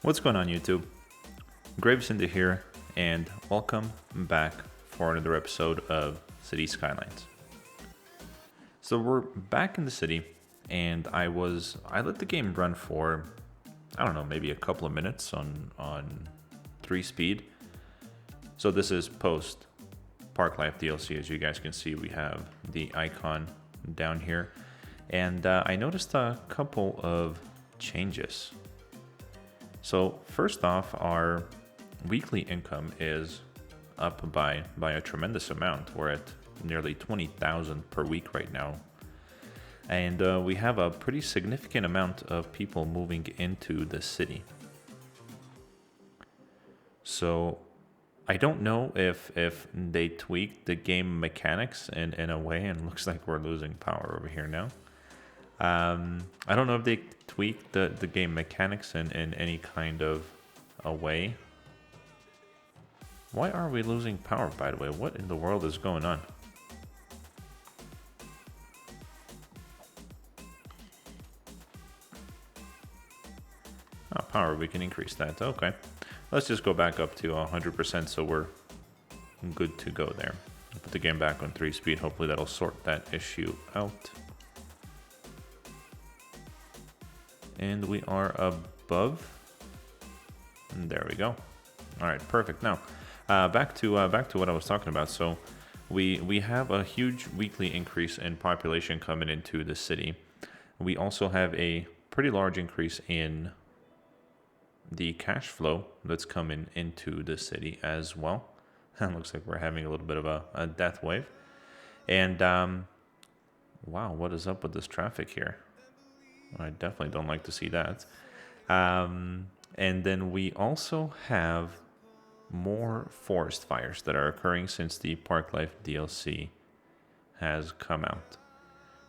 What's going on, YouTube? GraveCinder here, and welcome back for another episode of Cities Skylines. So we're back in the city, and I let the game run for, I don't know, maybe a couple of minutes on 3 speed. So this is post Park Life DLC. As you guys can see, we have the icon down here, and I noticed a couple of changes. So first off, our weekly income is up by a tremendous amount. We're at nearly 20,000 per week right now. And we have a pretty significant amount of people moving into the city. So I don't know if they tweaked the game mechanics in a way, and it looks like we're losing power over here now. I don't know if they tweaked the game mechanics in any kind of a way. Why are we losing power, by the way? What in the world is going on? Oh, power, we can increase that. Okay. Let's just go back up to 100% so we're good to go there. Put the game back on 3 speed. Hopefully that'll sort that issue out. And we are above. And there we go. All right, perfect. Now, back to what I was talking about. So, we have a huge weekly increase in population coming into the city. We also have a pretty large increase in the cash flow that's coming into the city as well. It looks like we're having a little bit of a death wave. And wow, what is up with this traffic here? I definitely don't like to see that. And then we also have more forest fires that are occurring since the Park Life DLC has come out.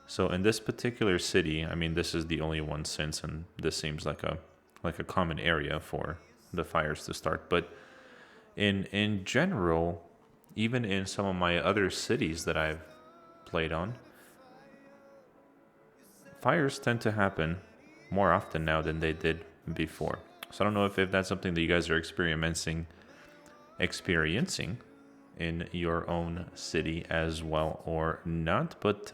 So in this particular city, I mean, this is the only one since, and this seems like a common area for the fires to start. But in general, even in some of my other cities that I've played on, fires tend to happen more often now than they did before. So I don't know if that's something that you guys are experiencing in your own city as well or not, but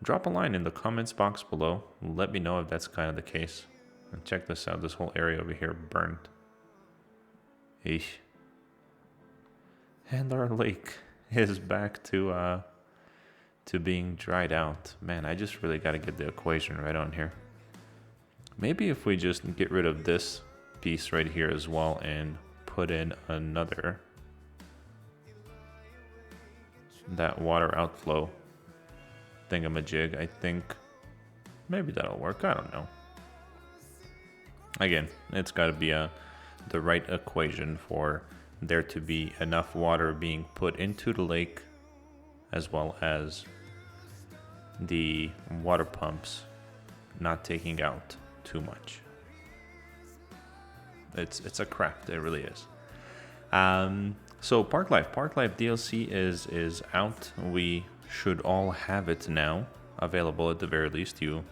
drop a line in the comments box below. Let me know if that's kind of the case. And check this out, this whole area over here burned. Eesh. And our lake is back to being dried out. Man, I just really got to get the equation right on here. Maybe if we just get rid of this piece right here as well and put in another, that water outflow thingamajig, I think maybe that'll work. I don't know. Again, it's got to be the right equation for there to be enough water being put into the lake, as well as the water pumps not taking out too much. It's a craft, it really is. So Park Life DLC is out. We should all have it now available. At the very least, you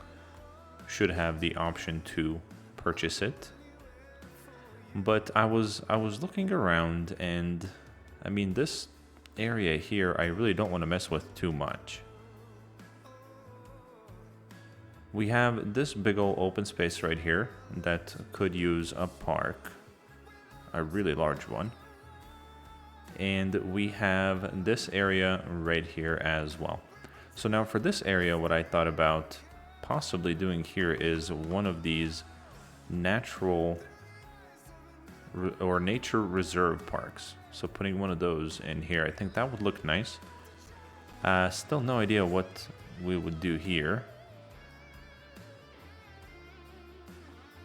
should have the option to purchase it. But I was looking around, and I mean, this area here I really don't want to mess with too much. We have this big old open space right here that could use a park, a really large one. And we have this area right here as well. So now for this area, what I thought about possibly doing here is one of these natural or nature reserve parks. So putting one of those in here, I think that would look nice. Still no idea what we would do here.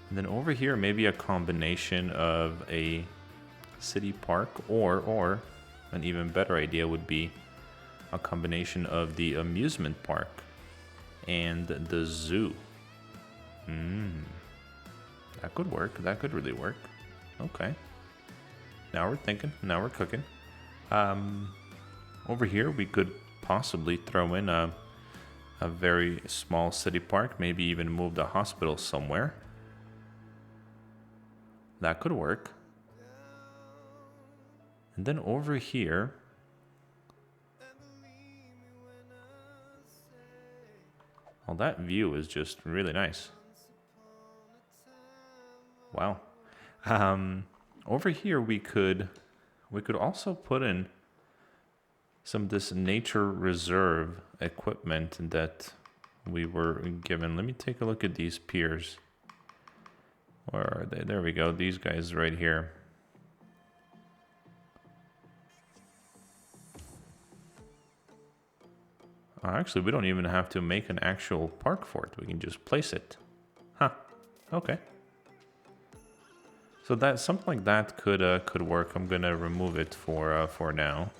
And then over here, maybe a combination of a city park, or an even better idea would be a combination of the amusement park and the zoo. That could work. That could really work. Okay. Now we're thinking. Now we're cooking. Over here, we could possibly throw in a very small city park, maybe even move the hospital somewhere. That could work. And then over here, well, that view is just really nice. Wow. Over here we could also put in some of this nature reserve equipment that we were given. Let me take a look at these piers. Where are they? There we go. These guys right here. Actually, we don't even have to make an actual park for it. We can just place it. Huh. Okay. So that something like that could work. I'm gonna remove it for now.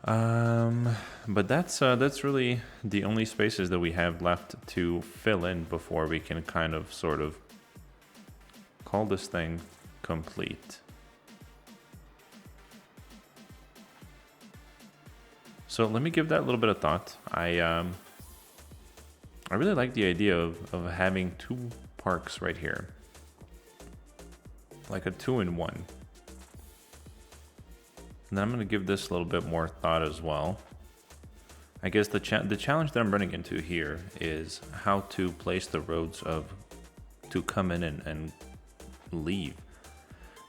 But that's really the only spaces that we have left to fill in before we can kind of sort of call this thing complete. So let me give that a little bit of thought. I really like the idea of having 2 parks right here. Like a 2-in-1. And then I'm going to give this a little bit more thought as well. I guess the challenge that I'm running into here is how to place the roads to come in and leave.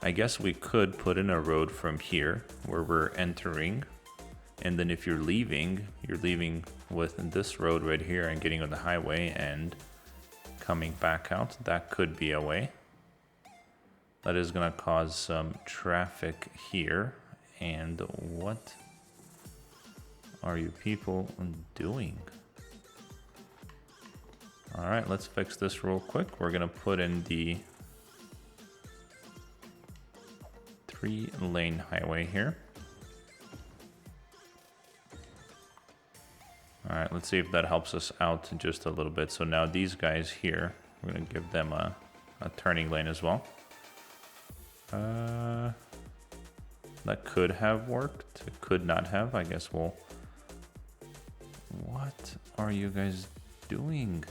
I guess we could put in a road from here where we're entering. And then if you're leaving with this road right here and getting on the highway and coming back out. That could be a way. That is going to cause some traffic here. And what are you people doing? All right, let's fix this real quick. We're going to put in the 3-lane highway here. All right, let's see if that helps us out just a little bit. So now these guys here, we're going to give them a turning lane as well. That could have worked. It could not have. I guess we'll... What are you guys doing?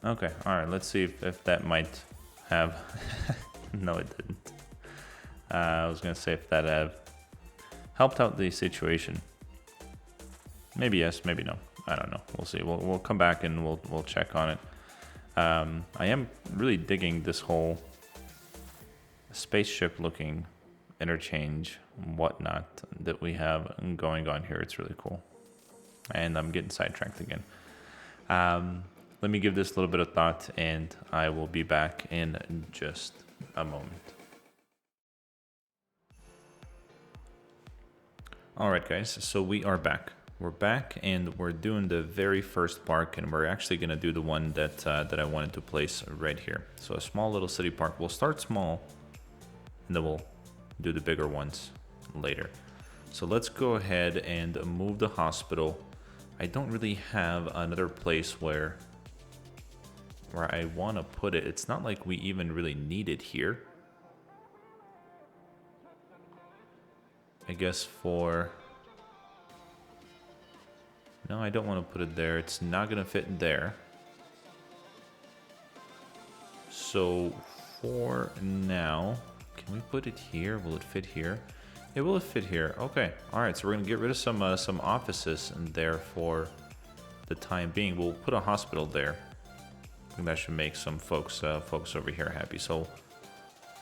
Okay, all right, let's see if that might have... No, it didn't. I was going to say if that have helped out the situation. Maybe yes, maybe no. I don't know. We'll see. We'll come back and we'll check on it. I am really digging this whole spaceship looking interchange and whatnot that we have going on here. It's really cool. And I'm getting sidetracked again. Let me give this a little bit of thought and I will be back in just a moment. All right, guys, so we are back. We're back and we're doing the very first park, and we're actually going to do the one that I wanted to place right here. So a small little city park. We'll start small and then we'll do the bigger ones later. So let's go ahead and move the hospital. I don't really have another place where I want to put it. It's not like we even really need it here. I guess for... No, I don't want to put it there. It's not going to fit there. So for now, can we put it here? Will it fit here? It will fit here. Okay. All right. So we're going to get rid of some offices in there for the time being. We'll put a hospital there. I think that should make some folks over here happy. So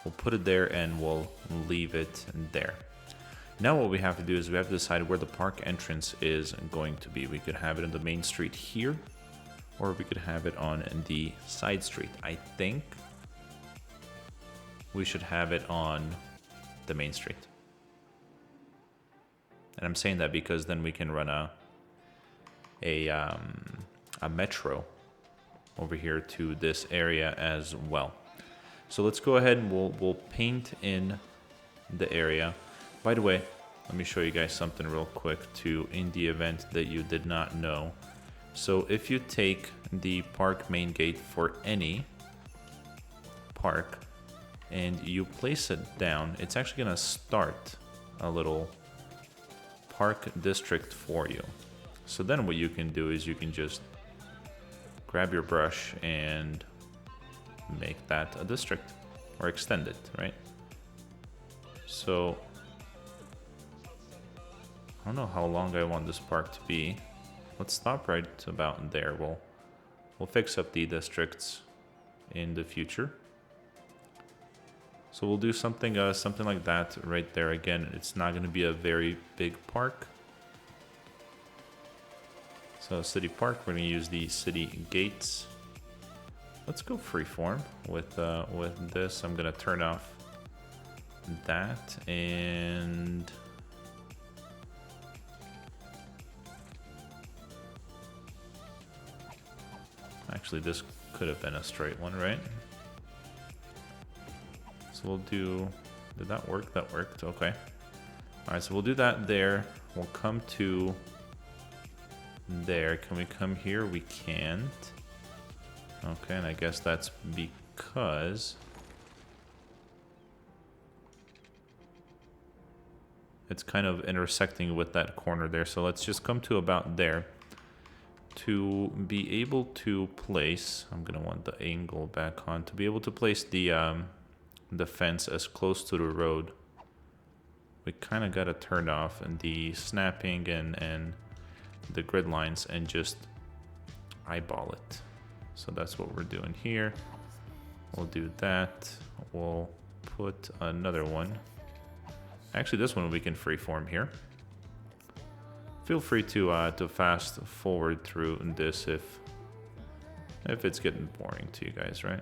we'll put it there and we'll leave it there. Now what we have to do is we have to decide where the park entrance is going to be. We could have it on the main street here, or we could have it on the side street. I think we should have it on the main street. And I'm saying that because then we can run a metro over here to this area as well. So let's go ahead and we'll paint in the area. By the way, let me show you guys something real quick too, in the event that you did not know. So if you take the park main gate for any park and you place it down, it's actually going to start a little park district for you. So then what you can do is you can just grab your brush and make that a district, or extend it, right? So I don't know how long I want this park to be. Let's stop right about there. We'll fix up the districts in the future. So we'll do something something like that right there. Again, it's not going to be a very big park. So city park, we're going to use the city gates. Let's go freeform with this. I'm going to turn off that, and actually this could have been a straight one, right? So we'll do, did that work? That worked, okay. All right, so we'll do that there. We'll come to there. Can we come here? We can't. Okay, and I guess that's because it's kind of intersecting with that corner there. So let's just come to about there. To be able to place, I'm gonna want the angle back on, to be able to place the fence as close to the road, we kind of gotta turn off the snapping and the grid lines and just eyeball it. So that's what we're doing here. We'll do that. We'll put another one. Actually, this one we can freeform here. Feel free to fast forward through this if it's getting boring to you guys, right?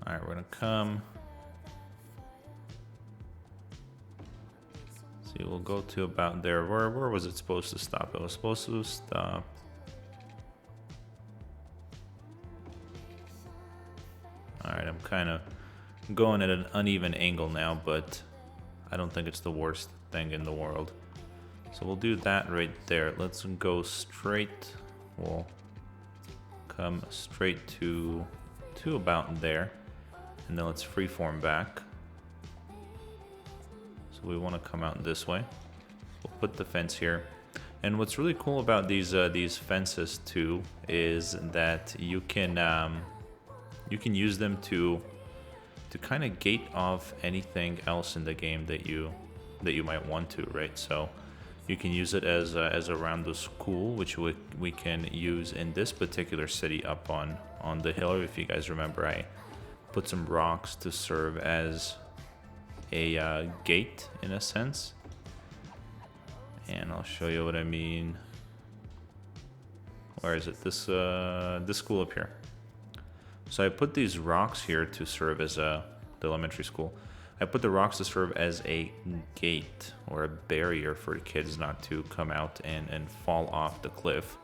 All right, we're gonna come. See, we'll go to about there. Where was it supposed to stop? It was supposed to stop. All right, I'm kind of going at an uneven angle now, but I don't think it's the worst thing in the world. So we'll do that right there. Let's go straight. We'll come straight to about there. And then let's freeform back. So we want to come out this way. We'll put the fence here. And what's really cool about these fences too is that you can use them to kind of gate off anything else in the game that you might want to, right? So you can use it as around the school, which we can use in this particular city up on the hill. If you guys remember, I put some rocks to serve as a gate in a sense, and I'll show you what I mean. Where is it? This school up here. So I put these rocks here to serve as the elementary school. I put the rocks to serve as a gate or a barrier for the kids not to come out and fall off the cliff.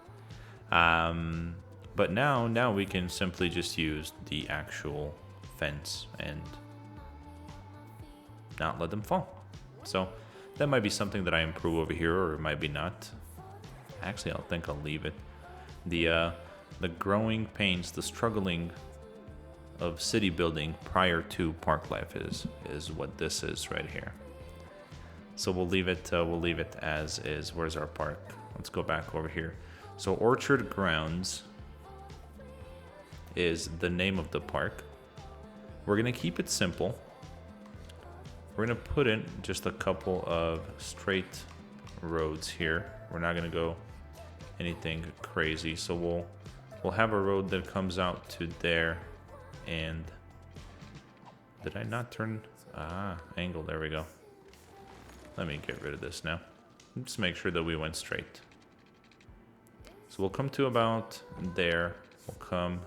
But now we can simply just use the actual fence and not let them fall. So that might be something that I improve over here, or it might be not. Actually, I think I'll leave it. The growing pains, the struggling of city building prior to park life is what this is right here. So we'll leave it as is. Where's our park? Let's go back over here. So Orchard Grounds is the name of the park. We're gonna keep it simple. We're gonna put in just a couple of straight roads here. We're not gonna go anything crazy. So we'll have a road that comes out to there. And did I not turn angle? There we go. Let me get rid of this now. Just make sure that we went straight. So we'll come to about there. We'll come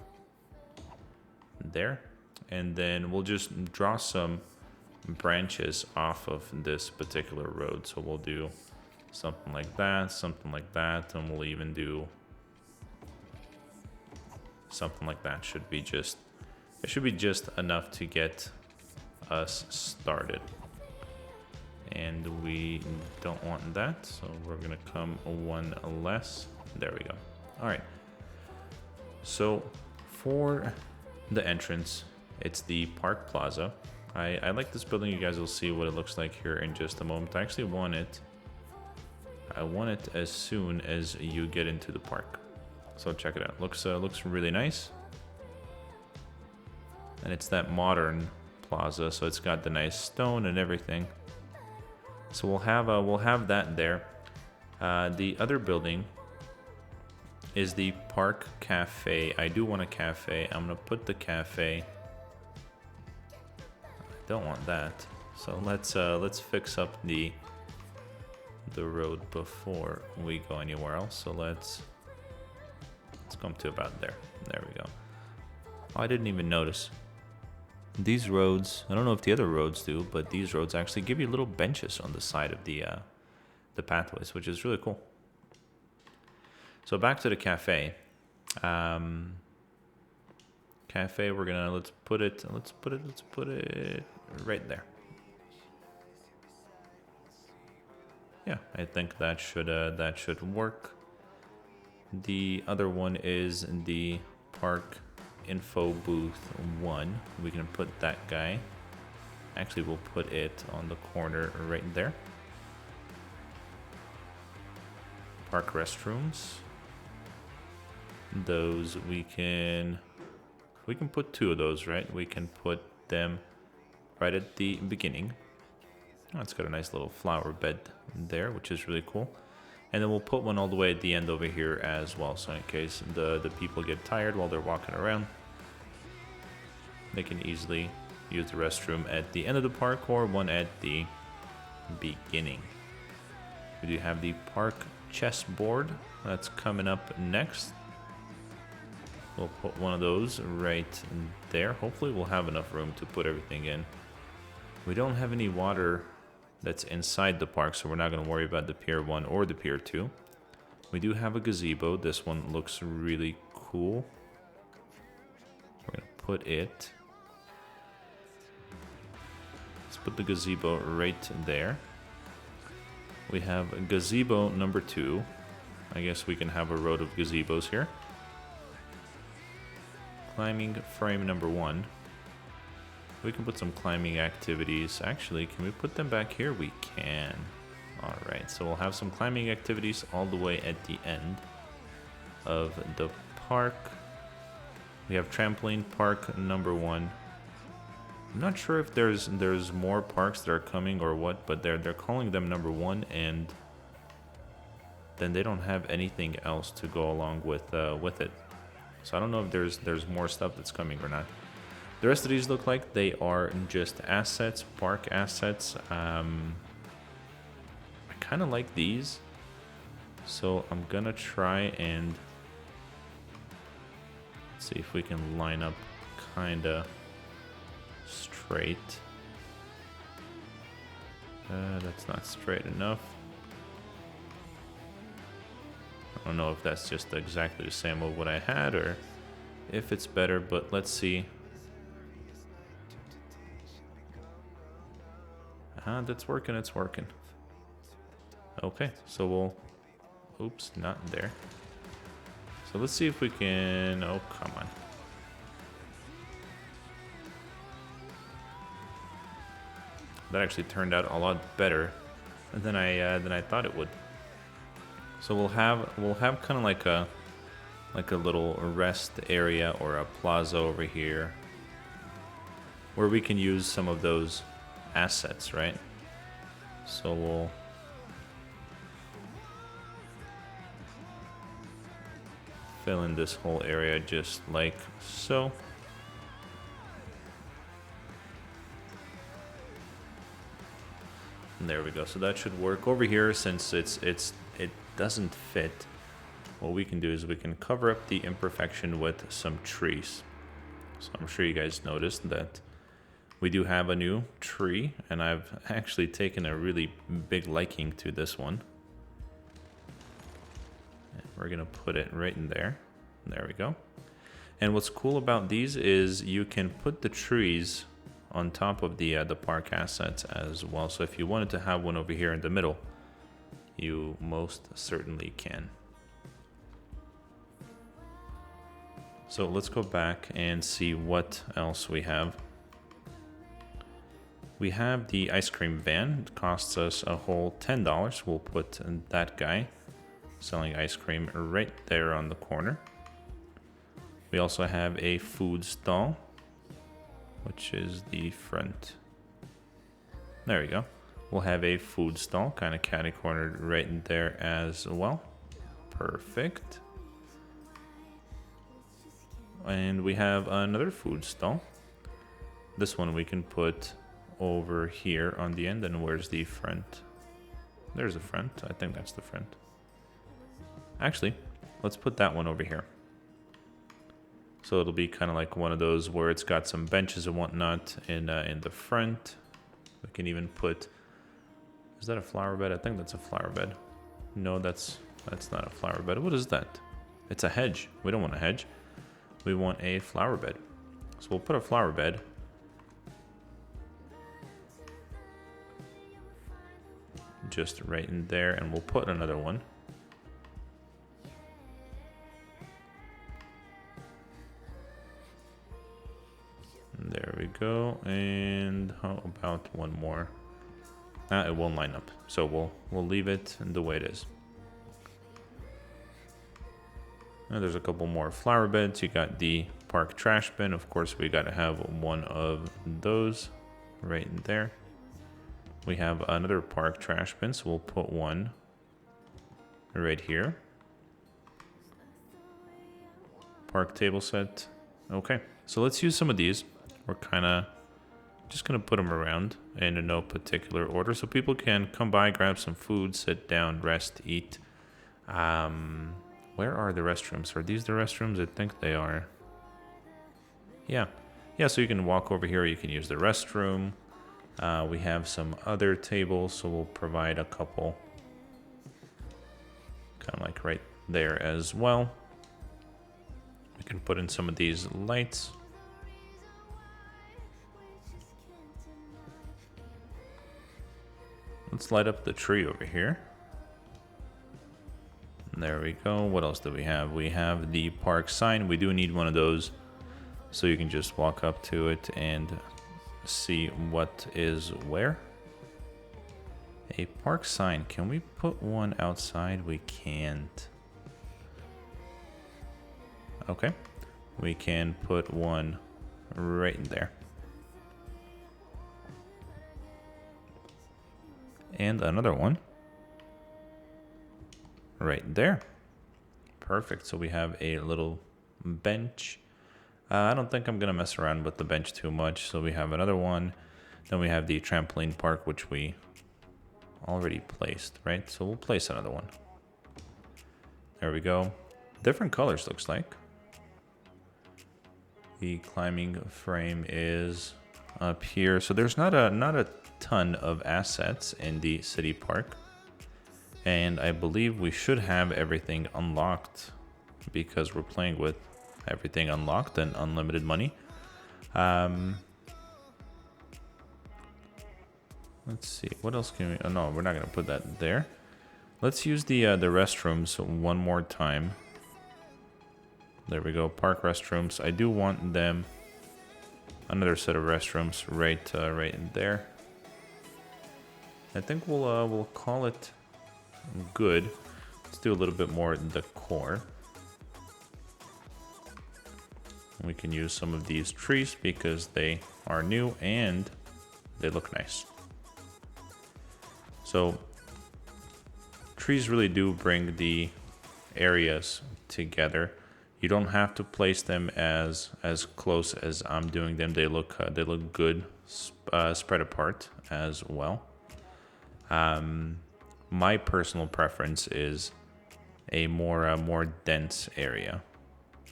there, and then we'll just draw some branches off of this particular road. So we'll do something like that, and we'll even do something like that. It should be just enough to get us started. And we don't want that, so we're gonna come one less. There we go. All right. So for the entrance, it's the Park Plaza. I like this building. You guys will see what it looks like here in just a moment. I actually want it I want it as soon as you get into the park. So check it out. Looks really nice. And it's that modern plaza, so it's got the nice stone and everything. So we'll have that there. The other building is the Park Cafe. I do want a cafe. I'm gonna put the cafe. I don't want that. So let's fix up the road before we go anywhere else. So let's come to about there. There we go. Oh, I didn't even notice. These roads, I don't know if the other roads do, but these roads actually give you little benches on the side of the pathways, which is really cool. So back to the cafe. Cafe, we're gonna let's put it right there. Yeah, I think that should work. The other one is the park info booth 1. We can put that guy. Actually, we'll put it on the corner right there. Park restrooms. Those we can put 2 of those, right? We can put them right at the beginning. Oh, it's got a nice little flower bed there, which is really cool. And then we'll put one all the way at the end over here as well. So in case the people get tired while they're walking around, they can easily use the restroom at the end of the park or one at the beginning. We do have the park chessboard that's coming up next. We'll put one of those right there. Hopefully we'll have enough room to put everything in. We don't have any water that's inside the park, so we're not going to worry about the Pier 1 or the Pier 2. We do have a gazebo. This one looks really cool. We're going to put it... Let's put the gazebo right there. We have gazebo number 2. I guess we can have a row of gazebos here. Climbing frame number 1. We can put some climbing activities. Actually, can we put them back here? We can. Alright, so we'll have some climbing activities all the way at the end of the park. We have trampoline park number 1. I'm not sure if there's more parks that are coming or what, but they're calling them number 1, and then they don't have anything else to go along with it. So I don't know if there's more stuff that's coming or not. The rest of these look like they are just assets, park assets. I kind of like these, so I'm gonna try and see if we can line up kinda straight. That's not straight enough. I don't know if that's just exactly the same of what I had or if it's better, but let's see. That's working, it's working. Okay, so we'll... Oops, not there. So let's see if we can... Oh, come on. That actually turned out a lot better than I thought it would. So we'll have kind of like a little rest area or a plaza over here where we can use some of those assets, right? So we'll fill in this whole area just like so. And there we go. So that should work. Over here, since it doesn't fit, what we can do is we can cover up the imperfection with some trees. So I'm sure you guys noticed that we do have a new tree, and I've actually taken a really big liking to this one. And we're gonna put it right in there. There we go. And what's cool about these is you can put the trees on top of the park assets as well. So if you wanted to have one over here in the middle, you most certainly can. So let's go back and see what else we have. we have the ice cream van. It costs us a whole $10. We'll put that guy selling ice cream right there on the corner. We also have a food stall, which is the front. There we go. We'll have a food stall kind of catty-cornered right in there as well. Perfect. And we have another food stall. This one we can put over here on the end. And where's the front? There's the front. I think that's the front. Actually, let's put that one over here. So it'll be kind of like one of those where it's got some benches and whatnot in the front. We can even put... Is that a flower bed? I think that's a flower bed. No, that's not a flower bed. What is that? It's a hedge. We don't want a hedge. We want a flower bed. So we'll put a flower bed. Just right in there, and we'll put another one. There we go. And how about one more? It won't line up, so we'll leave it the way it is. And there's a couple more flower beds. You got the park trash bin. Of course, we got to have one of those right in there. We have another park trash bin, so we'll put one right here. Park table set. Okay, so let's use some of these. We're kind of just going to put them around in no particular order so people can come by, grab some food, sit down, rest, eat. Where are the restrooms? Are these the restrooms? I think they are. Yeah, so you can walk over here. You can use the restroom. We have some other tables, so we'll provide a couple kind of like right there as well. We can put in some of these lights. Let's light up the tree over here. There we go. What else do we have? We have the park sign. We do need one of those so you can just walk up to it and see what is where. A park sign. Can we put one outside? We can't. Okay. We can put one right in there. And another one right there. Perfect. So we have a little bench. I don't think I'm going to mess around with the bench too much. So we have another one. Then we have the trampoline park, which we already placed, right? So we'll place another one. There we go. Different colors, looks like. The climbing frame is up here. So there's not a ton of assets in the city park, and I believe we should have everything unlocked because we're playing with everything unlocked and unlimited money. Let's see, what else can we... Oh no, we're not gonna put that there. Let's use the restrooms one more time. There we go, park restrooms. I do want them, another set of restrooms right in there. I think we'll call it good. Let's do a little bit more decor. We can use some of these trees because they are new and they look nice. So trees really do bring the areas together. You don't have to place them as close as I'm doing them. They look good spread apart as well. My personal preference is a more dense area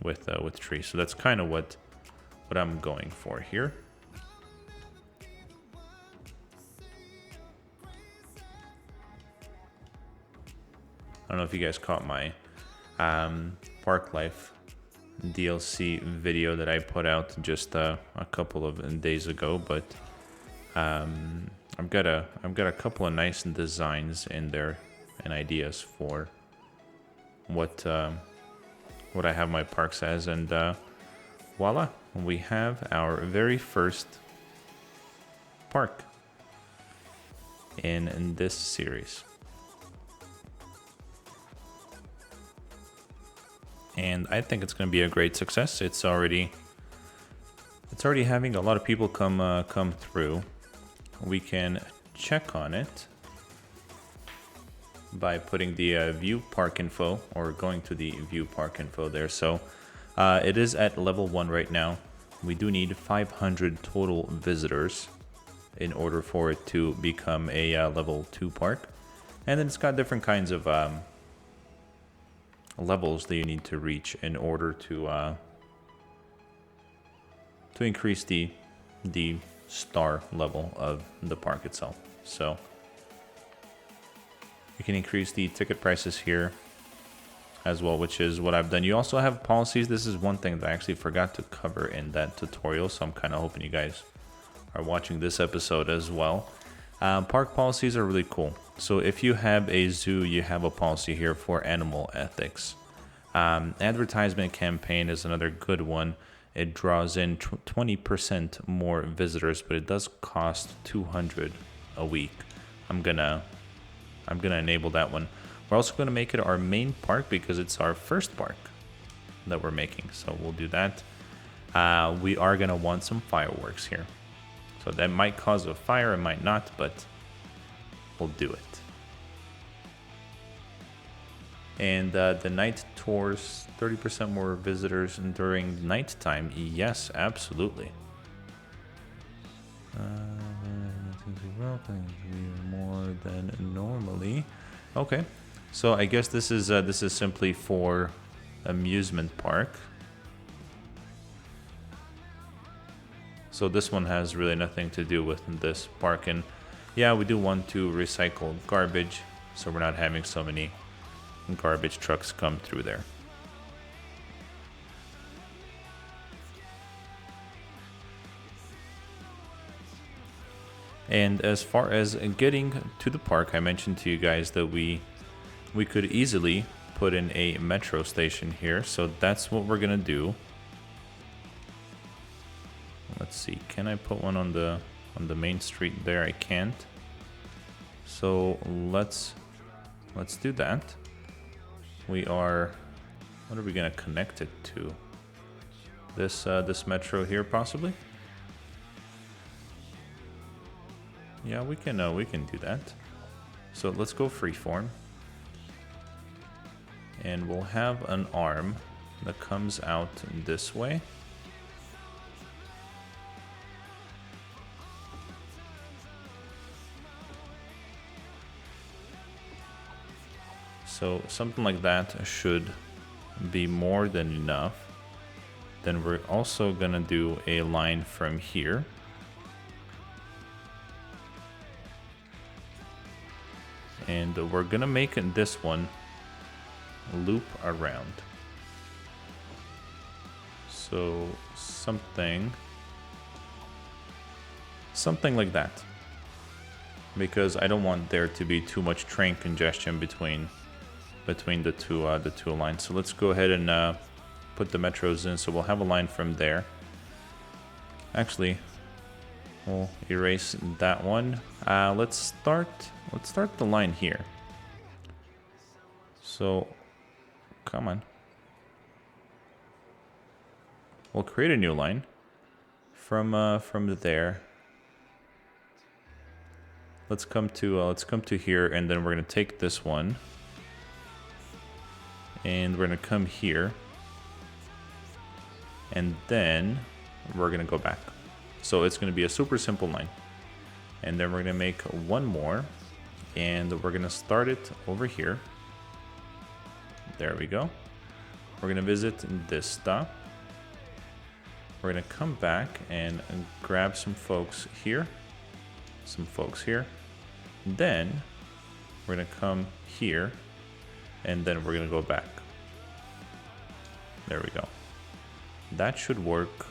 with trees. So that's kind of what I'm going for here. I don't know if you guys caught my Park Life DLC video that I put out just a couple of days ago, but I've got a couple of nice designs in there and ideas for what I have my parks as, and voila, we have our very first park. in this series. And I think it's going to be a great success. It's already having a lot of people come through. We can check on it by putting the view park info, or going to the view park info there. So it is at level 1 right now. We do need 500 total visitors in order for it to become a level 2 park. And then it's got different kinds of levels that you need to reach in order to increase the star level of the park itself. So you can increase the ticket prices here as well, which is what I've done. You also have policies. This is one thing that I actually forgot to cover in that tutorial, so I'm kind of hoping you guys are watching this episode as well. Park policies are really cool. So if you have a zoo, you have a policy here for animal ethics. Advertisement campaign is another good one. It draws in 20% more visitors, but it does cost 200 a week. I'm gonna enable that one. We're also gonna make it our main park because it's our first park that we're making. So we'll do that. We are gonna want some fireworks here. So that might cause a fire, it might not, but we'll do it. And the night tours, 30% more visitors during nighttime. Yes, absolutely. More than normally. Okay, so I guess this is simply for amusement park. So this one has really nothing to do with this park. And yeah, we do want to recycle garbage, so we're not having so many garbage trucks come through there. And as far as getting to the park, I mentioned to you guys that we could easily put in a metro station here, so that's what we're gonna do. Let's see, can I put one on the main street there? I can't. So let's do that. What are we gonna connect it to? This metro here, possibly? Yeah, we can do that. So let's go freeform. And we'll have an arm that comes out this way. So something like that should be more than enough. Then we're also gonna do a line from here. And we're gonna make this one loop around. So something like that. Because I don't want there to be too much train congestion between the two lines. So let's go ahead and put the metros in. So we'll have a line from there. Actually, we'll erase that one. Let's start the line here. So come on. We'll create a new line from there. Let's come to here, and then we're gonna take this one. And we're gonna come here, and then we're gonna go back. So it's gonna be a super simple line. And then we're gonna make one more, and we're gonna start it over here. There we go. We're gonna visit this stop. We're gonna come back and grab some folks here, Then we're gonna come here, and then we're gonna go back. There we go. That should work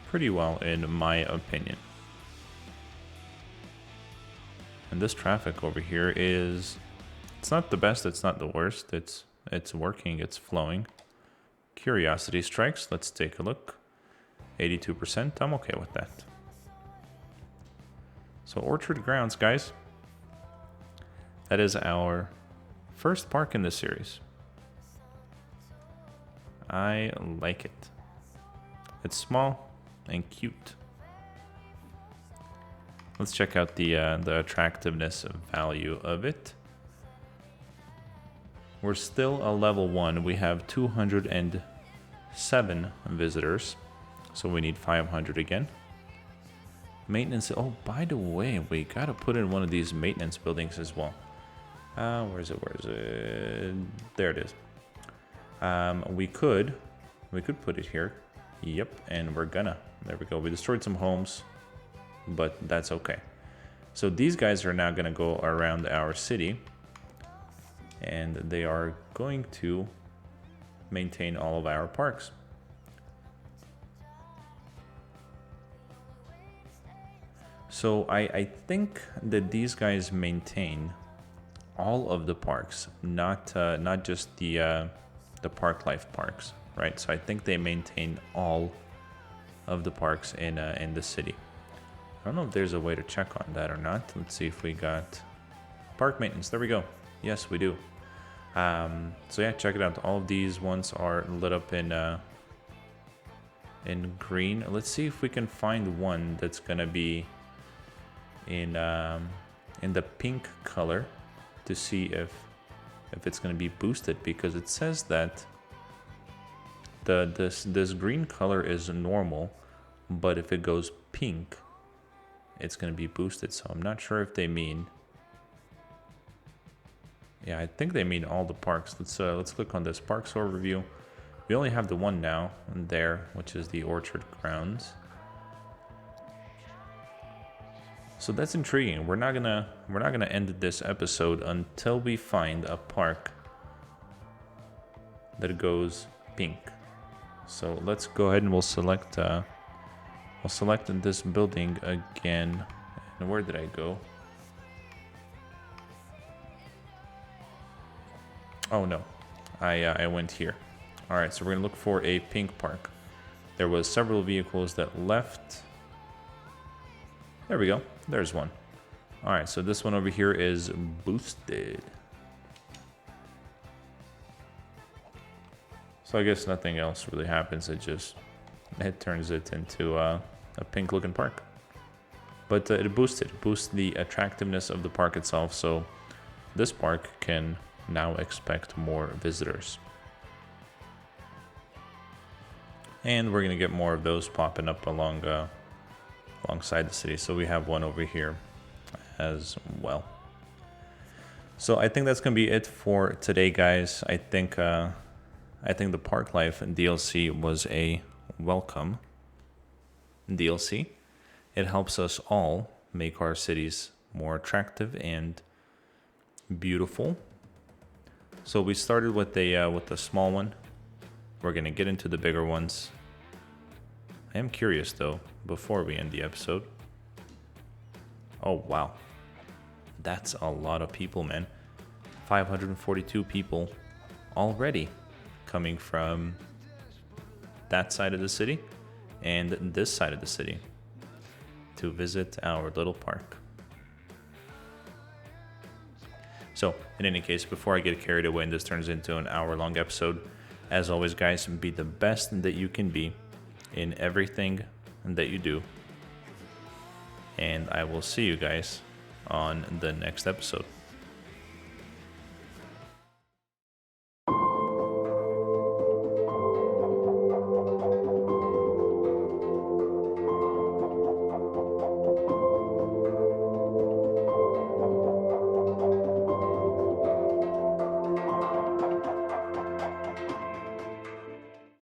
pretty well in my opinion. And this traffic over here it's not the best, it's not the worst. It's working, it's flowing. Curiosity strikes, let's take a look. 82%, I'm okay with that. So Orchard Grounds, guys. That is our first park in this series. I like it. It's small and cute. Let's check out the attractiveness value of it. We're still a level 1. We have 207 visitors. So we need 500 again. Maintenance. Oh, by the way, we gotta put in one of these maintenance buildings as well. Where is it? Where is it? There it is. We could put it here. Yep, and we're gonna. There we go. We destroyed some homes, but that's okay. So these guys are now gonna go around our city, and they are going to maintain all of our parks. So I think that these guys maintain all of the parks, not just the park life parks, right? So I think they maintain all of the parks in the city. I don't know if there's a way to check on that or not. Let's see if we got park maintenance. There we go. Yes, we do. So yeah, check it out. All of these ones are lit up in green. Let's see if we can find one that's gonna be in the pink color to see if it's going to be boosted, because it says that this green color is normal, but if it goes pink, it's going to be boosted. So I'm not sure if they mean, yeah, I think they mean all the parks. Let's click on this parks overview. We only have the one now there, which is the Orchard Grounds. So that's intriguing. We're not gonna end this episode until we find a park that goes pink. So let's go ahead and we'll select this building again. And where did I go? Oh no, I went here. All right, so we're gonna look for a pink park. There was several vehicles that left. There we go. There's one. All right, so this one over here is boosted. So I guess nothing else really happens. It turns it into a pink looking park. But it boosts the attractiveness of the park itself. So this park can now expect more visitors. And we're gonna get more of those popping up alongside the city. So we have one over here as well. So I think that's gonna be it for today, guys. I think the Park Life DLC was a welcome DLC. It helps us all make our cities more attractive and beautiful. So we started with the small one. We're gonna get into the bigger ones. I am curious though, before we end the episode. Oh wow, that's a lot of people, man. 542 people already coming from that side of the city and this side of the city to visit our little park. So, in any case, before I get carried away and this turns into an hour-long episode, as always, guys, be the best that you can be in everything that you do. And I will see you guys on the next episode.